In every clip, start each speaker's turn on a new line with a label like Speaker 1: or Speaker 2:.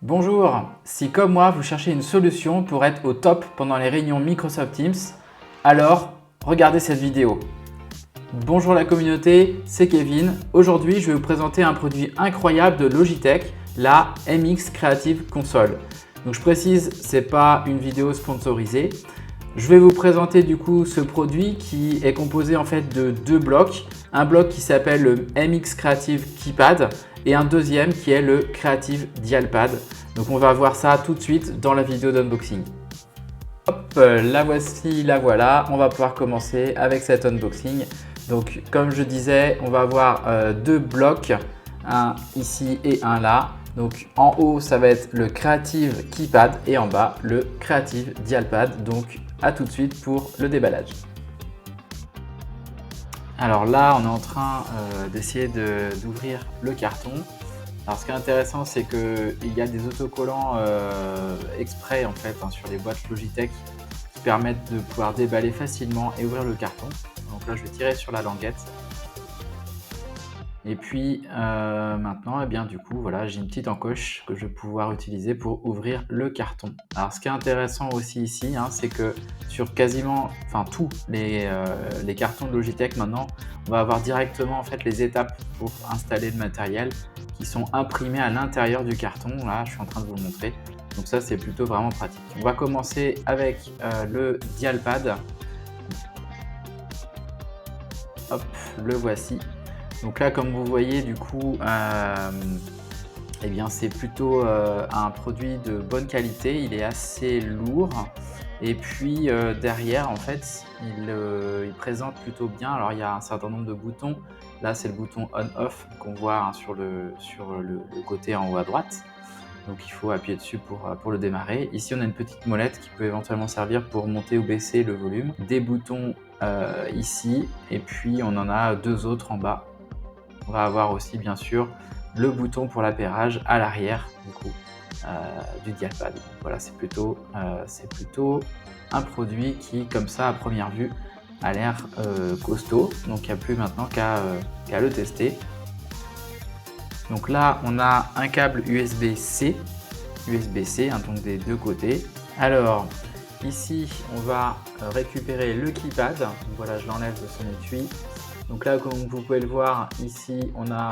Speaker 1: Bonjour, si comme moi vous cherchez une solution pour être au top pendant les réunions Microsoft Teams, alors regardez cette vidéo. Bonjour la communauté, c'est Kevin. Aujourd'hui je vais vous présenter un produit incroyable de Logitech, la MX Creative Console. Donc je précise, ce n'est pas une vidéo sponsorisée. Je vais vous présenter du coup ce produit qui est composé en fait de deux blocs. Un bloc qui s'appelle le MX Creative Keypad et un deuxième qui est le Creative Dialpad. Donc on va voir ça tout de suite dans la vidéo d'unboxing. Hop, la voici, la voilà. On va pouvoir commencer avec cet unboxing. Donc comme je disais, on va avoir deux blocs, un ici et un là. Donc en haut, ça va être le Creative Keypad et en bas, le Creative Dialpad. Donc à tout de suite pour le déballage. Alors là, on est en train d'essayer d'ouvrir le carton. Alors ce qui est intéressant, c'est qu'il y a des autocollants exprès en fait sur les boîtes Logitech qui permettent de pouvoir déballer facilement et ouvrir le carton. Donc là, je vais tirer sur la languette. Et puis maintenant, eh bien, du coup, voilà, j'ai une petite encoche que je vais pouvoir utiliser pour ouvrir le carton. Alors ce qui est intéressant aussi ici, c'est que sur quasiment, tous les cartons de Logitech maintenant, on va avoir directement en fait les étapes pour installer le matériel qui sont imprimées à l'intérieur du carton. Là, je suis en train de vous le montrer. Donc ça, c'est plutôt vraiment pratique. On va commencer avec le Dialpad. Hop, le voici. Donc là, comme vous voyez, du coup, eh bien, c'est plutôt un produit de bonne qualité. Il est assez lourd. Et puis derrière, en fait, il présente plutôt bien. Alors, il y a un certain nombre de boutons. Là, c'est le bouton on-off qu'on voit sur le côté en haut à droite. Donc, il faut appuyer dessus pour le démarrer. Ici, on a une petite molette qui peut éventuellement servir pour monter ou baisser le volume. Des boutons ici. Et puis, on en a deux autres en bas. On va avoir aussi, bien sûr, le bouton pour l'appairage à l'arrière du Dialpad. Voilà, c'est plutôt un produit qui, comme ça, à première vue, a l'air costaud. Donc, il n'y a plus maintenant qu'à le tester. Donc là, on a un câble USB-C, donc des deux côtés. Alors, ici, on va récupérer le keypad. Donc, voilà, je l'enlève de son étui. Donc là, comme vous pouvez le voir, ici, on a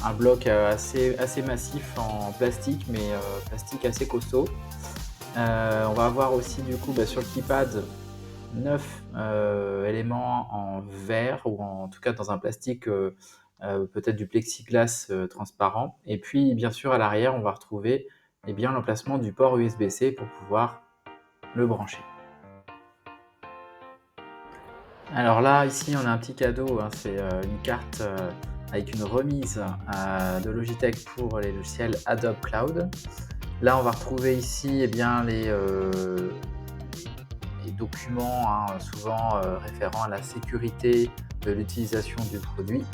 Speaker 1: un bloc assez massif en plastique, mais plastique assez costaud. On va avoir aussi du coup sur le keypad 9 éléments en verre ou en tout cas dans un plastique peut-être du plexiglas transparent. Et puis bien sûr à l'arrière, on va retrouver l'emplacement du port USB-C pour pouvoir le brancher. Alors là, ici, on a un petit cadeau, c'est une carte avec une remise de Logitech pour les logiciels Adobe Cloud. Là, on va retrouver ici les documents souvent référents à la sécurité de l'utilisation du produit.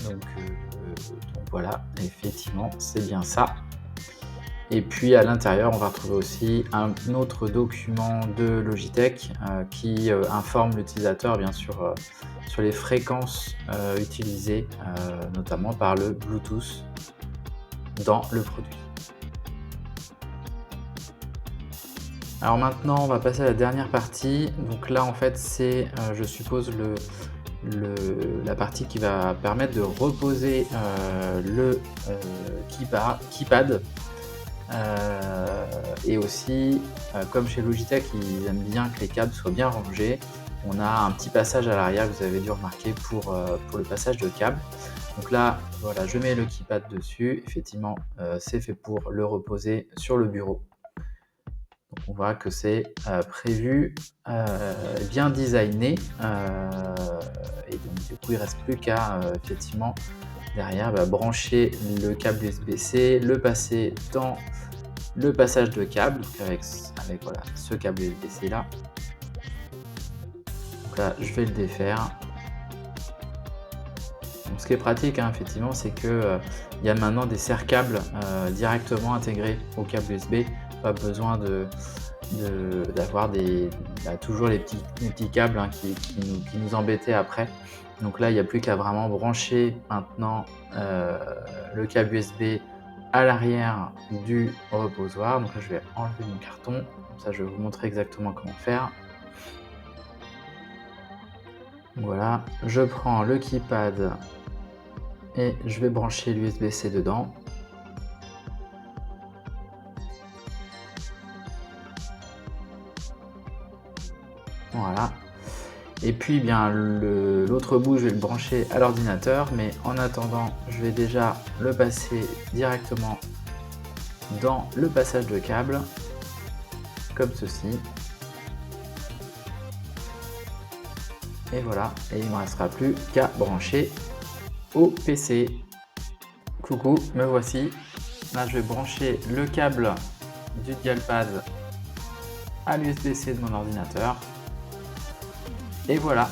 Speaker 1: Donc voilà, effectivement, c'est bien ça. Et puis à l'intérieur, on va retrouver aussi un autre document de Logitech qui informe l'utilisateur bien sûr sur les fréquences utilisées, notamment par le Bluetooth dans le produit. Alors maintenant, on va passer à la dernière partie. Donc là, en fait, c'est, je suppose, la partie qui va permettre de reposer le keypad. Et aussi, comme chez Logitech, ils aiment bien que les câbles soient bien rangés. On a un petit passage à l'arrière, vous avez dû remarquer, pour le passage de câble. Donc là, voilà, je mets le keypad dessus. Effectivement, c'est fait pour le reposer sur le bureau. Donc on voit que c'est prévu, bien designé. Et donc du coup, il ne reste plus qu'à effectivement derrière brancher le câble USB-C, le passer dans le passage de câble, donc avec voilà, ce câble USB-C là. Donc là, je vais le défaire. Donc, ce qui est pratique, effectivement, c'est que il y a maintenant des serre-câbles directement intégrés au câble USB. Pas besoin d'avoir toujours les petits câbles qui nous embêtaient après. Donc là, il n'y a plus qu'à vraiment brancher maintenant le câble USB à l'arrière du reposoir. Donc là, je vais enlever mon carton. Comme ça, je vais vous montrer exactement comment faire. Voilà, je prends le keypad et je vais brancher l'USB-C dedans. Voilà. Et puis bien l'autre bout, je vais le brancher à l'ordinateur, mais en attendant, je vais déjà le passer directement dans le passage de câble, comme ceci. Et voilà, et il ne me restera plus qu'à brancher au PC. Coucou, me voici. Là, je vais brancher le câble du Dialpad à l'USB-C de mon ordinateur. Et voilà.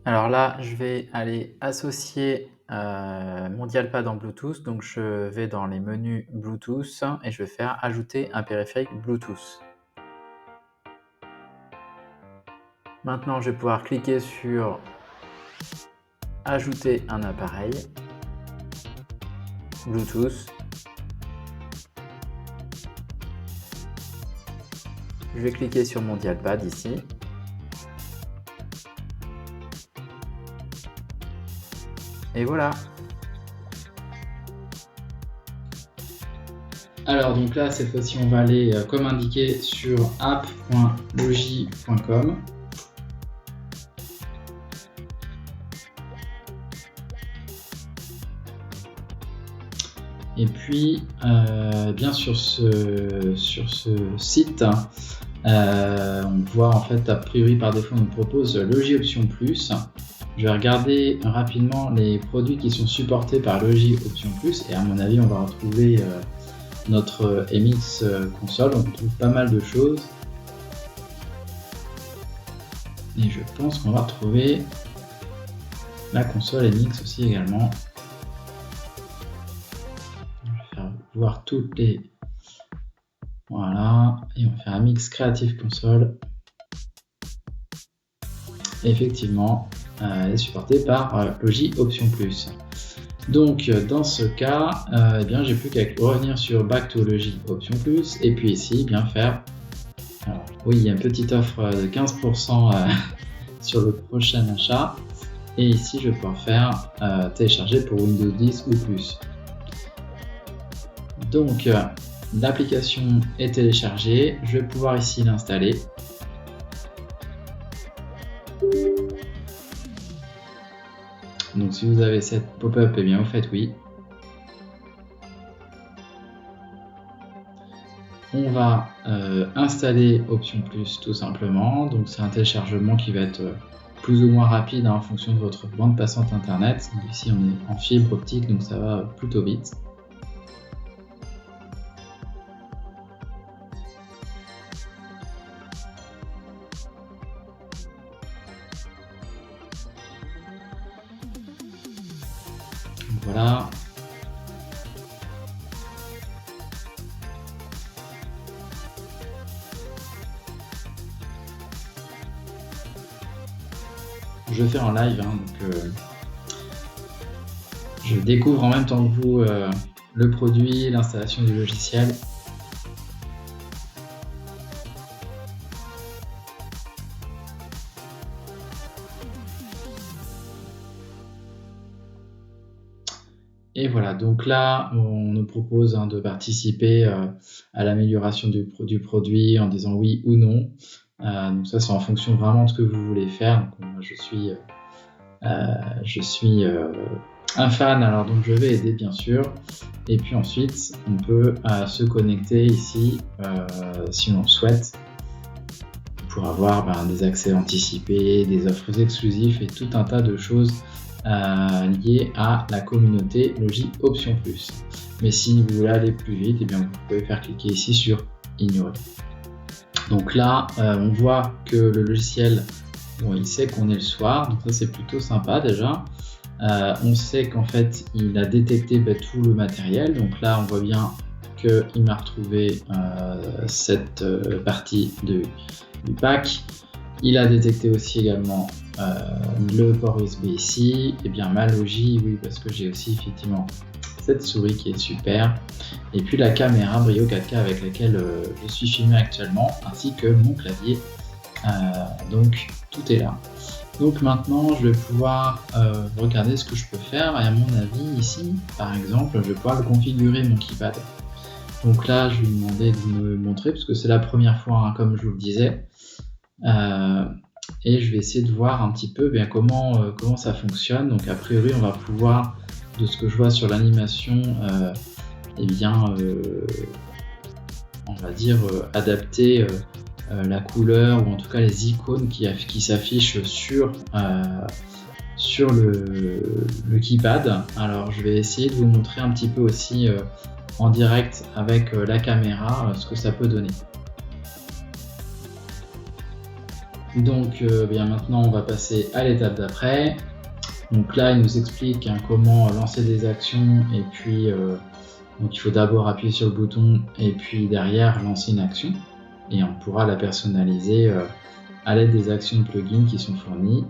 Speaker 1: Alors là, je vais aller associer mon Dialpad en Bluetooth. Donc je vais dans les menus Bluetooth et je vais faire ajouter un périphérique Bluetooth. Maintenant, je vais pouvoir cliquer sur ajouter un appareil Bluetooth. Je vais cliquer sur mon Dialpad ici. Et voilà. Alors donc là, cette fois-ci, on va aller comme indiqué sur app.logi.com. Et puis, bien sur ce site, on voit en fait, a priori par défaut, on nous propose Logi Option Plus. Je vais regarder rapidement les produits qui sont supportés par Logi Option Plus et à mon avis, on va retrouver notre MX console. On trouve pas mal de choses. Et je pense qu'on va retrouver la console MX aussi également. Voir toutes les... Voilà, et on fait un mix Creative Console. Effectivement, elle est supportée par Logi Option Plus. Donc dans ce cas, eh bien j'ai plus qu'à revenir sur Back to Logi Option Plus et puis ici bien faire. Alors, oui, il y a une petite offre de 15% sur le prochain achat. Et ici je vais pouvoir faire télécharger pour Windows 10 ou plus. Donc l'application est téléchargée, je vais pouvoir ici l'installer. Donc si vous avez cette pop-up, eh bien vous faites oui. On va installer Option Plus tout simplement. Donc c'est un téléchargement qui va être plus ou moins rapide en fonction de votre bande passante internet. Donc ici on est en fibre optique, donc ça va plutôt vite. Voilà. Je fais en live, hein, donc je découvre en même temps que vous le produit, l'installation du logiciel. Et voilà, donc là, on nous propose de participer à l'amélioration du produit en disant oui ou non. Donc ça, c'est en fonction vraiment de ce que vous voulez faire. Donc, moi, je suis un fan, alors donc je vais aider bien sûr. Et puis ensuite, on peut se connecter ici si on le souhaite pour avoir des accès anticipés, des offres exclusives et tout un tas de choses liées à la communauté Logi Option Plus. Mais si vous voulez aller plus vite, eh bien, vous pouvez faire cliquer ici sur ignorer. Donc là, on voit que le logiciel, bon, il sait qu'on est le soir, donc ça c'est plutôt sympa déjà. On sait qu'en fait, il a détecté tout le matériel. Donc là, on voit bien qu'il m'a retrouvé cette partie du pack.
Speaker 2: Il a détecté aussi également le port USB ici, et bien ma logie, oui, parce que j'ai aussi effectivement cette souris qui est super, et puis la caméra Brio 4K avec laquelle je suis filmé actuellement, ainsi que mon clavier, donc tout est là. Donc maintenant je vais pouvoir regarder ce que je peux faire, et à mon avis ici, par exemple, je vais pouvoir le configurer mon keypad. Donc là je vais lui demander de me montrer, parce que c'est la première fois, hein, comme je vous le disais. Et je vais essayer de voir un petit peu comment ça fonctionne. Donc a priori on va pouvoir, de ce que je vois sur l'animation, on va dire adapter la couleur, ou en tout cas les icônes qui s'affichent sur le keypad. Alors je vais essayer de vous montrer un petit peu aussi en direct avec la caméra ce que ça peut donner. Donc bien maintenant on va passer à l'étape d'après. Donc là il nous explique comment lancer des actions, et puis donc il faut d'abord appuyer sur le bouton et puis derrière lancer une action, et on pourra la personnaliser à l'aide des actions de plugin qui sont fournies.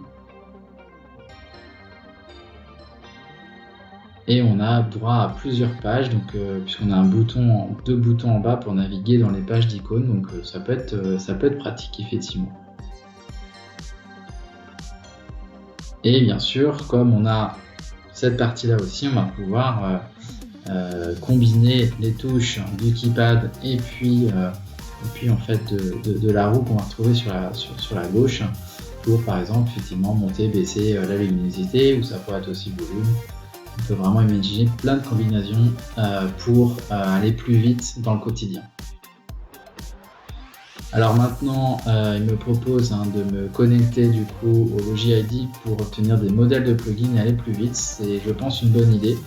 Speaker 2: Et on a droit à plusieurs pages, donc puisqu'on a deux boutons en bas pour naviguer dans les pages d'icônes, donc ça peut être pratique effectivement. Et bien sûr, comme on a cette partie-là aussi, on va pouvoir combiner les touches du keypad et puis en fait de la roue qu'on va retrouver sur la gauche, pour par exemple effectivement monter, baisser la luminosité, ou ça pourrait être aussi le volume. On peut vraiment imaginer plein de combinaisons pour aller plus vite dans le quotidien. Alors maintenant, il me propose de me connecter du coup au Logi ID pour obtenir des modèles de plugins et aller plus vite. C'est, je pense, une bonne idée.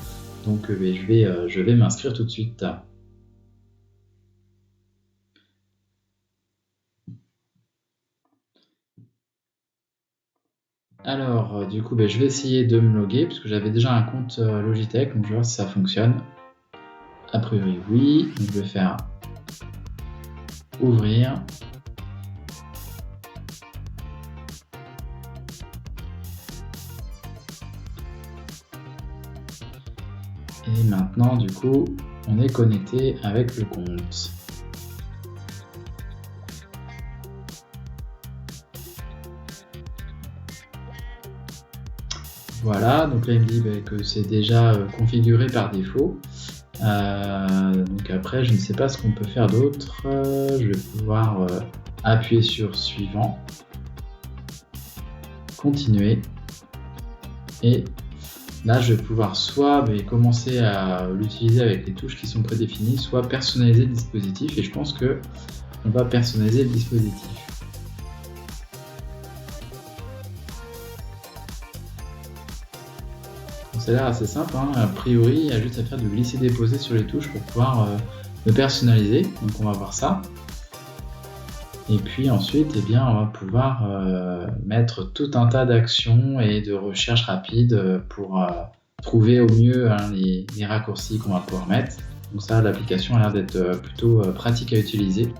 Speaker 2: Donc je vais m'inscrire tout de suite. Alors du coup, je vais essayer de me loguer puisque j'avais déjà un compte Logitech, donc je vais voir si ça fonctionne. A priori oui, donc je vais faire ouvrir. Et maintenant, du coup, on est connecté avec le compte. Voilà, donc là il me dit que c'est déjà configuré par défaut. Donc après, je ne sais pas ce qu'on peut faire d'autre. Je vais pouvoir appuyer sur suivant, continuer, et là je vais pouvoir soit commencer à l'utiliser avec les touches qui sont prédéfinies, soit personnaliser le dispositif, et je pense que on va personnaliser le dispositif. Ça a l'air assez simple, hein. A priori il y a juste à faire de glisser-déposer sur les touches pour pouvoir le personnaliser, donc on va voir ça. Et puis ensuite, on va pouvoir mettre tout un tas d'actions et de recherches rapides pour trouver au mieux les raccourcis qu'on va pouvoir mettre. Donc ça, l'application a l'air d'être plutôt pratique à utiliser.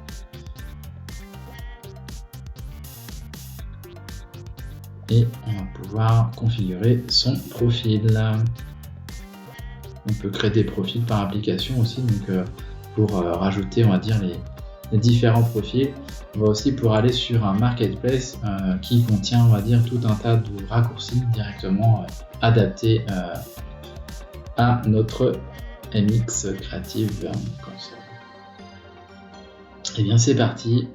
Speaker 2: Et on va pouvoir configurer son profil. On peut créer des profils par application aussi, donc pour rajouter, on va dire, les différents profils. On va aussi pouvoir aller sur un marketplace qui contient, on va dire, tout un tas de raccourcis directement adaptés à notre MX Creative Console. Et bien c'est parti.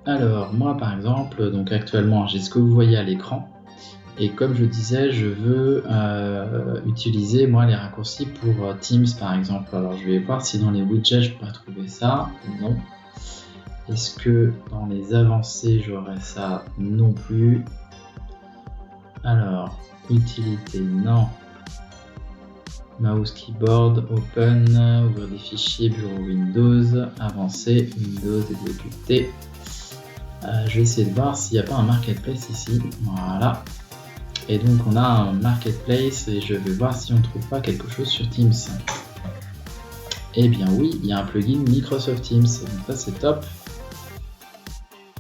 Speaker 2: Alors moi par exemple, donc actuellement j'ai ce que vous voyez à l'écran, et comme je disais, je veux utiliser moi les raccourcis pour Teams par exemple. Alors je vais voir si dans les widgets je peux trouver ça. Non. Est-ce que dans les avancées j'aurai ça? Non plus. Alors, utilité, non. Mouse, keyboard, open, ouvrir des fichiers, bureau Windows, avancé, Windows, exécuter. Je vais essayer de voir s'il n'y a pas un marketplace ici. Voilà. Et donc on a un marketplace et je vais voir si on ne trouve pas quelque chose sur Teams. Eh bien oui, il y a un plugin Microsoft Teams, donc ça c'est top.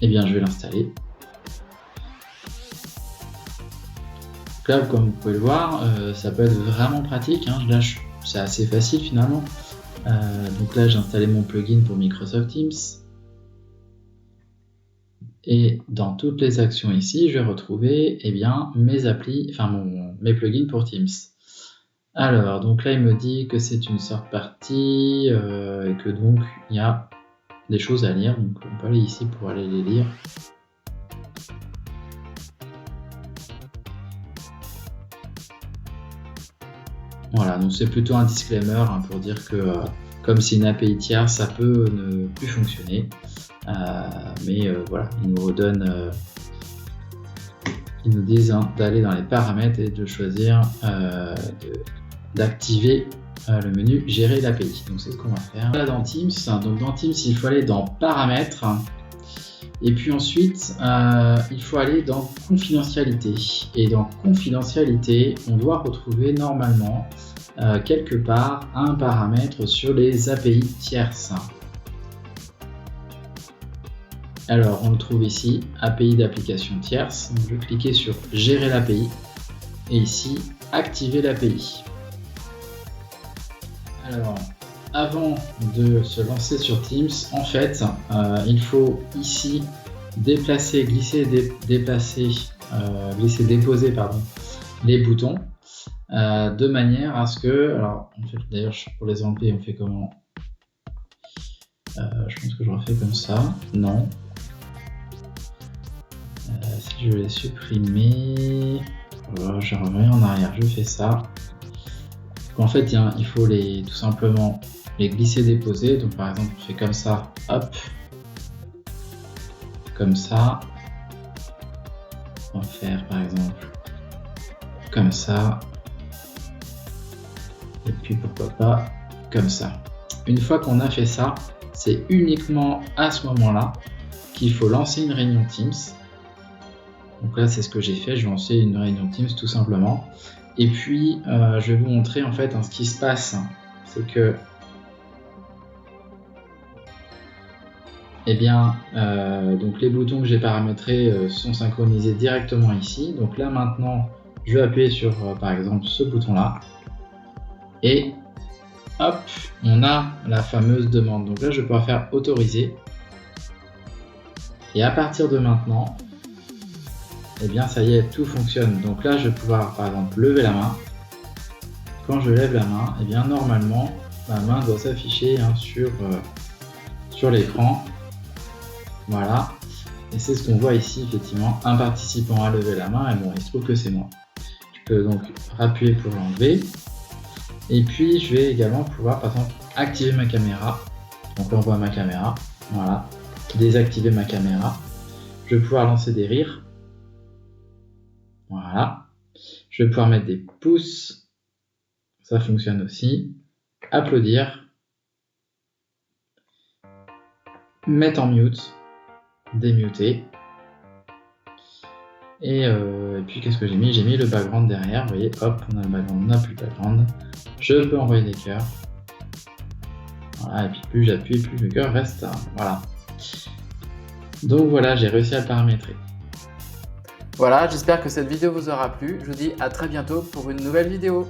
Speaker 2: Eh bien je vais l'installer. Donc là, comme vous pouvez le voir, ça peut être vraiment pratique, hein. Là, c'est assez facile finalement. Donc là, j'ai installé mon plugin pour Microsoft Teams. Et dans toutes les actions ici, je vais retrouver mes applis, mes plugins pour Teams. Alors, donc là, il me dit que c'est une sorte partie et que donc il y a des choses à lire. Donc on peut aller ici pour aller les lire. Voilà, donc c'est plutôt un disclaimer hein, pour dire que comme c'est une API tierce, ça peut ne plus fonctionner. Mais voilà, ils nous redonnent, ils nous disent hein, d'aller dans les paramètres et de choisir d'activer le menu gérer l'API. Donc c'est ce qu'on va faire. Là dans Teams, donc dans Teams, il faut aller dans paramètres. Et puis ensuite, il faut aller dans confidentialité. Et dans confidentialité, on doit retrouver normalement quelque part un paramètre sur les API tierces. Alors, on le trouve ici, API d'application tierce. Donc, je vais cliquer sur gérer l'API et ici, activer l'API. Alors, avant de se lancer sur Teams, en fait, il faut ici déplacer, glisser, déplacer, déposer les boutons de manière à ce que, alors en fait d'ailleurs pour les enlever on fait comment? Je pense que je refais comme ça, non. Si je veux les supprimer, voilà, je reviens en arrière, je fais ça. En fait, il faut tout simplement les glisser, déposer. Donc par exemple, on fait comme ça, hop, comme ça. On va faire par exemple comme ça. Et puis pourquoi pas comme ça. Une fois qu'on a fait ça, c'est uniquement à ce moment-là qu'il faut lancer une réunion Teams. Donc là, c'est ce que j'ai fait. Je vais lancer une réunion Teams tout simplement. Et puis, je vais vous montrer en fait ce qui se passe. C'est que, donc les boutons que j'ai paramétrés sont synchronisés directement ici. Donc là maintenant, je vais appuyer sur par exemple ce bouton-là. Et hop, on a la fameuse demande. Donc là, je vais pouvoir faire autoriser. Et à partir de maintenant, ça y est, tout fonctionne. Donc là, je vais pouvoir, par exemple, lever la main. Quand je lève la main, normalement, ma main doit s'afficher sur l'écran. Voilà. Et c'est ce qu'on voit ici, effectivement. Un participant a levé la main. Et bon, il se trouve que c'est moi. Je peux donc appuyer pour l'enlever. Et puis, je vais également pouvoir, par exemple, activer ma caméra. Donc là, on voit ma caméra. Voilà. Désactiver ma caméra. Je vais pouvoir lancer des rires. Voilà. Je vais pouvoir mettre des pouces. Ça fonctionne aussi. Applaudir. Mettre en mute. Démuter. Et puis qu'est-ce que j'ai mis? J'ai mis le background derrière. Vous voyez, hop, on a le background, on n'a plus le background. Je peux envoyer des cœurs. Voilà, et puis plus j'appuie, plus le cœur reste. Voilà. Donc voilà, j'ai réussi à le paramétrer.
Speaker 1: Voilà, j'espère que cette vidéo vous aura plu. Je vous dis à très bientôt pour une nouvelle vidéo.